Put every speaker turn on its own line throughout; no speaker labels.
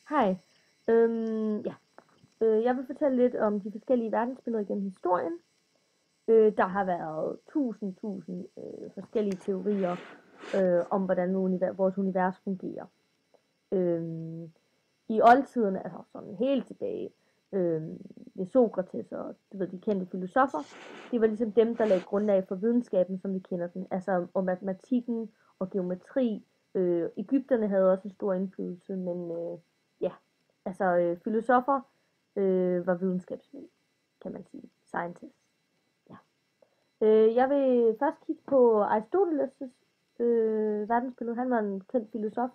Hej. Ja. Jeg vil fortælle lidt om de forskellige verdensbilleder gennem historien. Der har været tusind forskellige teorier om, hvordan vores univers fungerer. Øhm, I oldtiderne, altså sådan helt tilbage ved Sokrates og de kendte filosofer, det var ligesom dem, der lagde grundlag for videnskaben, som vi kender den, altså om matematikken og geometri. Egypterne havde også en stor indflydelse, men ja, altså filosofer var videnskabsmænd, kan man sige. Scientists. Ja. Jeg vil først kigge på Aristoteles' verdensbillede. Han var en kendt filosof.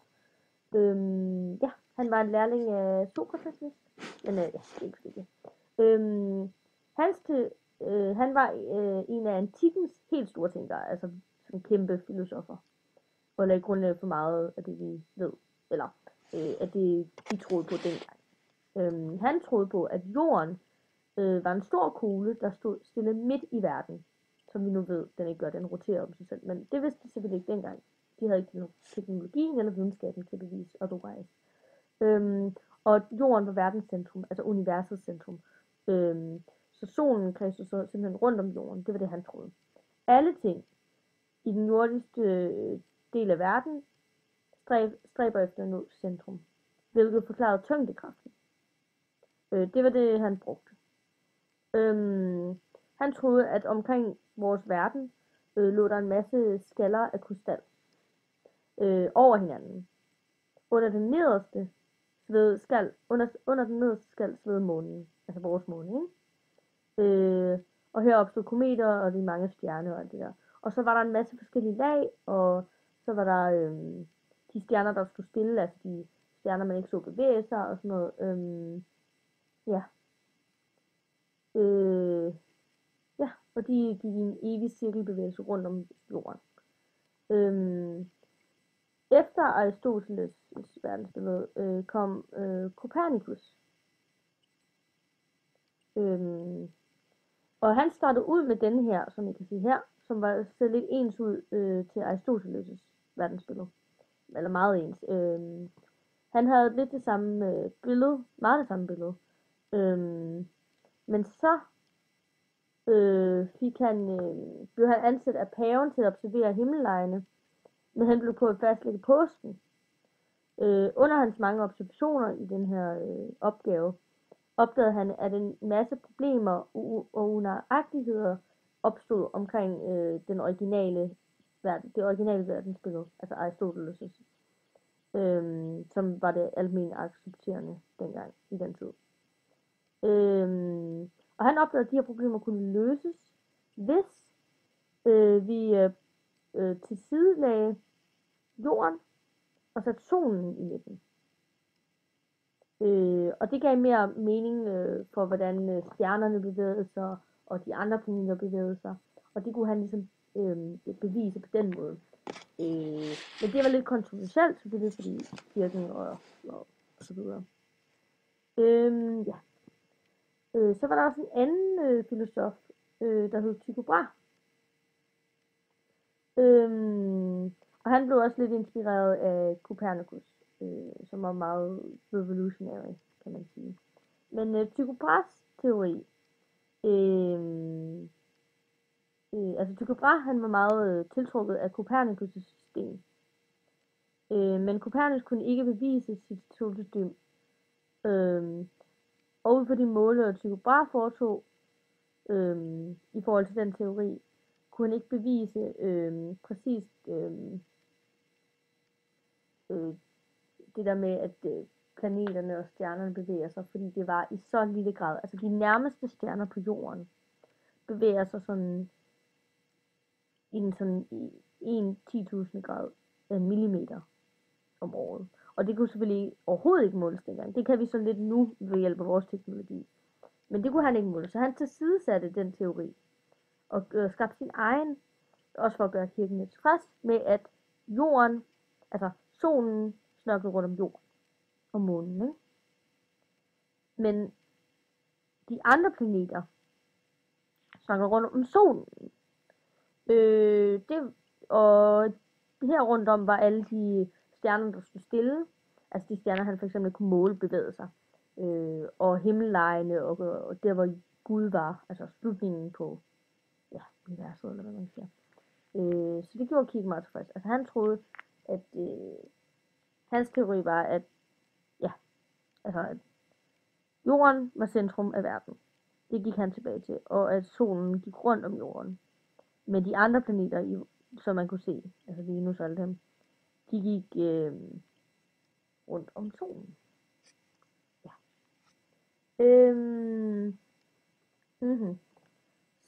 Ja, han var en lærling af Sokrates, men ja, det er ikke vigtigt. Han var en af antikkens helt store tænkere, altså sådan kæmpe filosofer, og lagde grundlag for meget af det, vi ved, eller at det, de troede på dengang. Han troede på, at jorden var en stor kugle, der stod stille midt i verden, som vi nu ved, den ikke gør, den roterer om sig selv, men det vidste de selvfølgelig ikke dengang. De havde ikke teknologien eller videnskaben til at bevise otherwise. Og jorden var verdens centrum, altså universets centrum. Så solen kredsede så simpelthen rundt om jorden, det var det han troede. Alle ting i den jordiske del af verden stræber efter at nå centrum, hvilket forklarede tyngdekraften. Det var det han brugte. Han troede, at omkring vores verden lå der en masse skaller af krystal over hinanden. Under den nederste skal svede månen, altså vores måne, ikke? Og her opstod kometer og de mange stjerner og alt det der. Og så var der en masse forskellige lag, og så var der de stjerner, der stod stille, altså de stjerner, man ikke så bevæge sig og sådan noget. Ja. Ja, og de gik i en evig cirkelbevægelse rundt om jorden. Efter Aristoteles' verdensbillede kom Copernicus. Og han startede ud med denne her, som I kan se her, som var så lidt ens ud til Aristoteles' verdensbillede. Eller meget ens. Han havde lidt det samme billede, meget det samme billede. Men så blev han ansat af paven til at observere himmellegene, med henblik på at fastlægge påsken. Under hans mange observationer i den her opgave, opdagede han, at en masse problemer og unøjagtigheder opstod omkring det originale verdensbillede, altså Aristoteles', som var det almen accepterende dengang i den tid. Og han opdagede, at de her problemer kunne løses, hvis vi tilsidelagde jorden og satte solen i midten. Og det gav mere mening for, hvordan stjernerne bevægede sig, og de andre planeter bevægede sig. Og det kunne han ligesom bevise på den måde. Men det var lidt kontroversielt, selvfølgelig, fordi kirken og så videre. Ja. Så var der også en anden filosof, der hed Tycho Brahe. Og han blev også lidt inspireret af Copernicus, som var meget revolutionary, kan man sige. Men Tycho Brahes teori, altså Tycho Brahe, han var meget tiltrukket af Copernicus' system. Men Copernicus kunne ikke bevise sit solsystem. Og ud fra de måler, Tycho Brahe foretog i forhold til den teori, kunne han ikke bevise præcist det der med, at planeterne og stjernerne bevæger sig, fordi det var i så lille grad. Altså de nærmeste stjerner på jorden bevæger sig sådan i en 10.000 grad millimeter om året. Og det kunne selvfølgelig overhovedet ikke måles dengang. Det kan vi så lidt nu ved hjælp af vores teknologi. Men det kunne han ikke måle. Så han tilsidesatte den teori. Og skabte sin egen, også for at gøre kirken lidt tilfreds, med at jorden, altså solen, snørklede rundt om jorden og månen, ikke? Men de andre planeter snørklede rundt om solen. Og her rundt om var alle de stjerner, der stod stille. altså de stjerner, han for eksempel kunne måle, bevægede sig. Og himmellejene, og der hvor Gud var, altså slutningen på, ja, universet, eller hvad man siger. Så det gjorde Keegan meget tilfreds. Altså han troede, at hans teori var, at ja, altså at jorden var centrum af verden. Det gik han tilbage til, og at solen gik rundt om jorden. Men de andre planeter, som man kunne se, altså Venus og alle dem, de gik rundt om solen. Ja.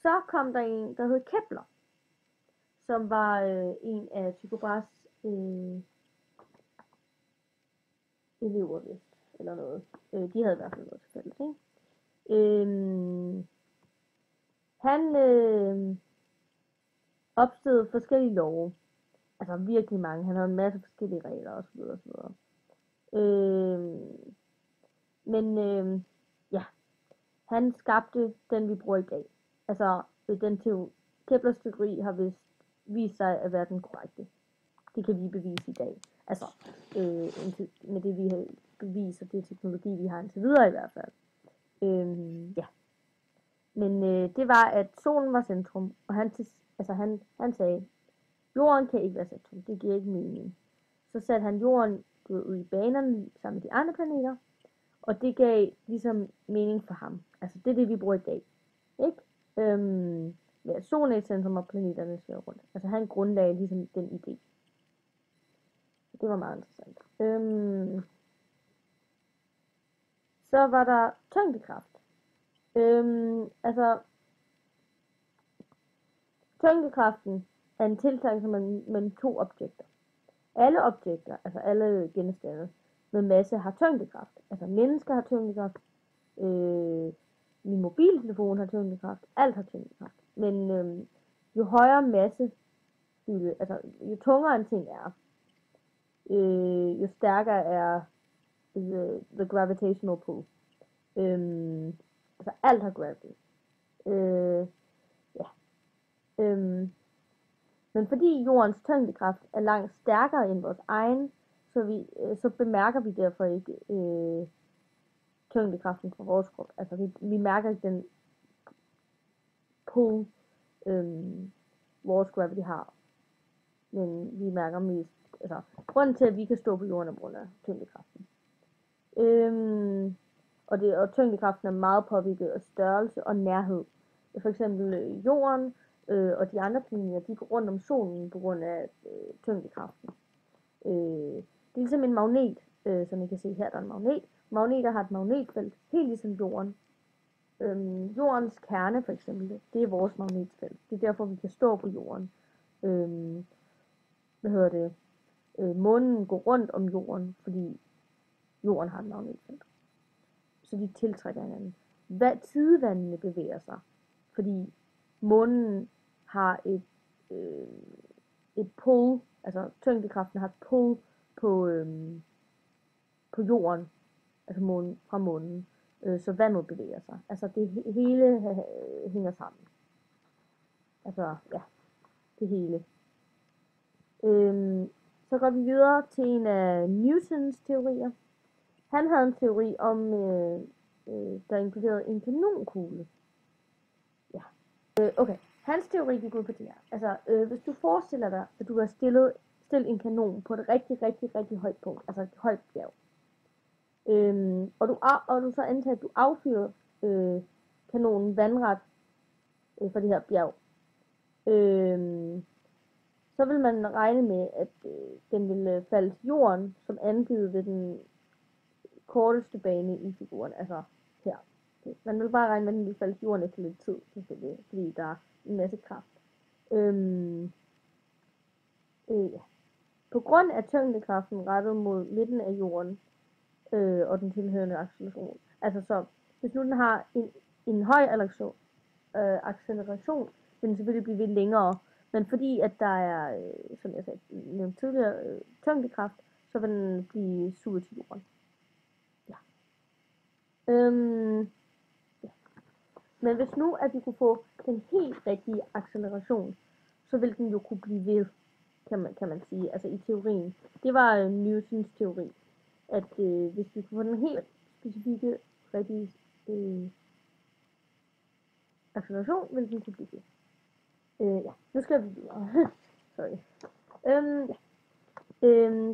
Så kom der en, der hed Kepler, som var en af Tycho Brahes elever, vist, eller noget. De havde i hvert fald noget til fælles, ikke? Han opstillede forskellige love. Altså virkelig mange. Han havde en masse forskellige regler osv. osv. Men ja, han skabte den, vi bruger i dag. Altså den Keplers teori har vist sig at være den korrekte. Det kan vi bevise i dag. Altså med det vi har bevist, og det teknologi vi har indtil videre i hvert fald. Ja. Men det var, at solen var centrum, og han sagde, jorden kan ikke være centrum, det giver ikke mening. Så satte han jorden ud i banerne sammen med de andre planeter, og det gav ligesom mening for ham. Altså det er det, vi bruger i dag. Ikke? Ja, solen er i centrum, og planeterne svæver rundt. Altså han grundlagde ligesom den idé. Det var meget interessant. Så var der tyngdekraft. Altså tyngdekraften er en tiltrækning mellem to objekter. Alle objekter, altså alle genstande med masse har tyngdekraft. Altså mennesker har tyngdekraft. Min mobiltelefon har tyngdekraft. Alt har tyngdekraft. Men jo højere masse, altså jo tungere en ting er, jo stærkere er the gravitational pull. Altså alt har gravity. Ja. Men fordi jordens tyngdekraft er langt stærkere end vores egen, så bemærker vi derfor ikke tyngdekraften fra vores krop. Altså vi mærker ikke den pull, vores gravity har. Men vi mærker mest, altså grunden til at vi kan stå på jorden er på grund af tyngdekraften. Og tyngdekraften er meget påvirket af størrelse og nærhed. For eksempel jorden og de andre planeter, de går rundt om solen på grund af tyngdekraften. Det er ligesom en magnet, som I kan se her, der er en magnet. Magneter har et magnetfelt, helt ligesom jorden. Jordens kerne for eksempel, det er vores magnetfelt. Det er derfor, vi kan stå på jorden. Månen går rundt om jorden, fordi jorden har et magnetfelt. Så de tiltrækker hinanden. Tidevandene bevæger sig, fordi månen har et pull, altså tyngdekraften har et pull på jorden, altså fra månen, så vandet bevæger sig. Altså det hele hænger sammen. Altså ja, det hele. Så går vi videre til en af Newtons teorier. Han havde en teori om, der inkluderede en kanonkugle. Ja. Okay, hans teori gik ud på det her. Altså, hvis du forestiller dig, at du har stillet en kanon på et rigtig højt punkt, altså et højt bjerg. Og du så antager, at du affyrer kanonen vandret for det her bjerg. Så vil man regne med, at den vil falde til jorden, som angivet ved den korteste bane i figuren, altså her. Man vil bare regne med, at den vil falde til jorden efter lidt tid, selvfølgelig, fordi der er en masse kraft. Ja. På grund af tyngdekraften rettet mod midten af jorden, og den tilhørende acceleration. Altså så, hvis nu den har en høj acceleration, vil den selvfølgelig blive lidt længere, men fordi at der er, som jeg sagde nævnt tidligere, tyngdekraft, så vil den blive suget til jorden. Ja. Ja. Men hvis nu, at vi kunne få den helt rigtige acceleration, så vil den jo kunne blive ved, kan man sige, altså i teorien. Det var Newtons teori. at hvis vi kunne få den helt specifikke, rigtige acceleration, ville den kunne blive det. Ja, nu skal vi videre. Sorry.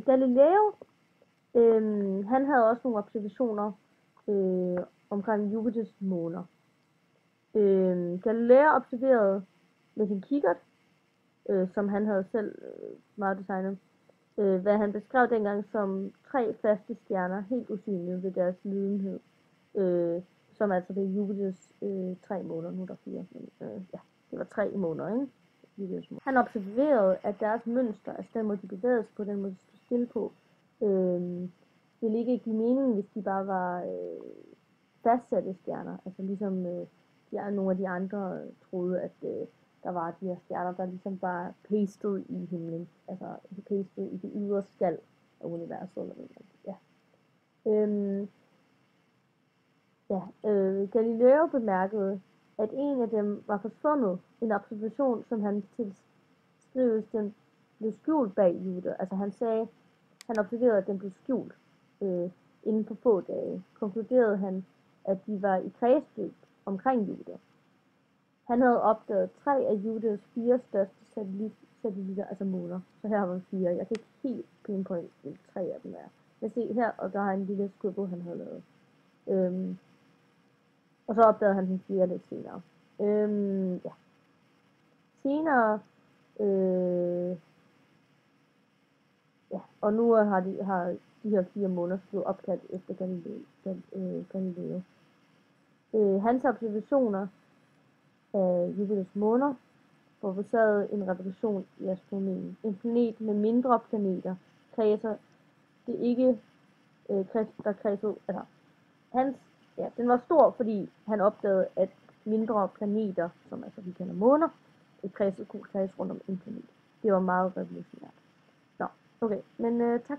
Galileo, han havde også nogle observationer omkring Jupiters måner. Galileo observerede med sin kikkert, som han havde selv meget designet, hvad han beskrev dengang som 3 faste stjerner, helt usynlige ved deres lydenhed, som altså ved Jupiters 3 måner, nu er der 4, men ja, det var 3 måneder, ikke? Han observerede, at deres mønster, altså den måde de bevægede sig på, den måde de stod stille på, ville ikke give mening, hvis de bare var fastsatte stjerner, altså ligesom nogle af de andre troede, at der var de her stjerner, der ligesom bare pasted i himlen, altså pasted i det ydre skal af universet, eller noget. Ja. Galileo bemærkede, at en af dem var forsvundet, en observation, som han tilskrives, den blev skjult bag Jupiter. Altså han observerede, at den blev skjult inden for få dage. Konkluderede han, at de var i kredsløb omkring Jupiter. Han havde opdaget 3 af Jupiters 4 største satellitter, altså måner. Så her har man 4. Jeg kan ikke helt pinpoint, hvilke 3 af dem er. Men se her, og der har en lille scribble, han havde lavet. Og så opdagede han den 4 lidt senere. Ja. Senere, ja, og nu har de her 4 måneder blevet opkaldt efter Galileo. Hans observationer af Jupiters måner forårsagede en revolution i astronomien. En planet med mindre planeter kredser det ikke der kredsede, altså den var stor, fordi han opdagede, at mindre planeter, som altså vi kender måner, kunne kredse rundt om en planet. Det var meget revolutionært. Nå, okay, men tak